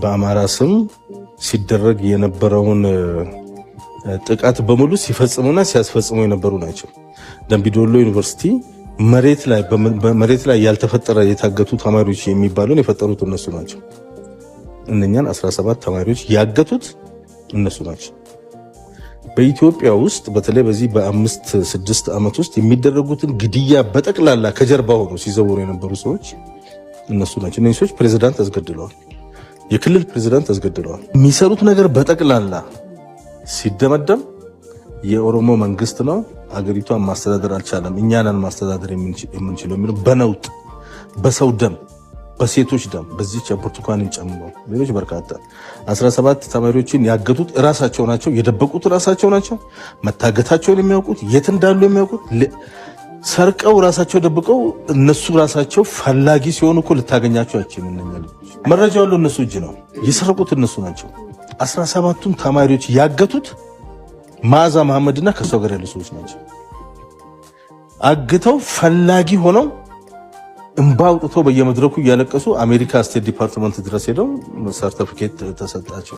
በአማራ ስም ሲደረግ የነበረውን ጥቃት በሙሉ ሲፈጽሙና ሲያስፈጽሙ የነበሩ ናቸው። ደምቢዶሎ ዩኒቨርሲቲ መሬት ላይ ያልተፈጠረ የታገቱ ተማሪዎች የሚባሉን የፈጠሩት እነሱ ናቸው። እነኛን 17 ተማሪዎች ያገቱት እነሱ ናቸው። በኢትዮጵያ ውስጥ በተለይ በዚህ በ5-6 ዓመት ውስጥ የሚደረጉትን ግድያ በጠቅላላ ከጀርባ ሆኖ ሲዘውሩ የነበሩ ሰዎች እነሱ ናቸው። እነዚህ ሰዎች ፕሬዝዳንት አስገድለዋል፣ የክልል ፕሬዝዳንት አስገድለዋል። የሚሰሩት ነገር በጠቅላላ ሲደመደም የኦሮሞ መንግስት ነው አገሪቷን ማስተዳደር አልቻለም፣ እኛንን ማስተዳደር የምንችለው የሚለው በነውጥ በሰው ደም በሴቶች ደም በዚች ብርቱካንን ጨምሮ ሌሎች በርካታ 17 ተማሪዎችን ያገቱት ራሳቸው ናቸው፣ የደበቁት ራሳቸው ናቸው። መታገታቸውን የሚያውቁት የት እንዳሉ የሚያውቁት ሰርቀው ራሳቸው ደብቀው እነሱ ራሳቸው ፈላጊ ሲሆኑ እኮ ልታገኛቸው አችልም። መረጃው ያለው እነሱ እጅ ነው። የሰረቁት እነሱ ናቸው። 17ቱን ተማሪዎች ያገቱት መዓዛ መሐመድና ከሷ ጋር ያሉ ሰዎች ናቸው። አግተው ፈላጊ ሆነው እንባ አውጥተው በየመድረኩ እያለቀሱ አሜሪካ ስቴት ዲፓርትመንት ድረስ ሄደው ሰርቲፊኬት ተሰጣቸው።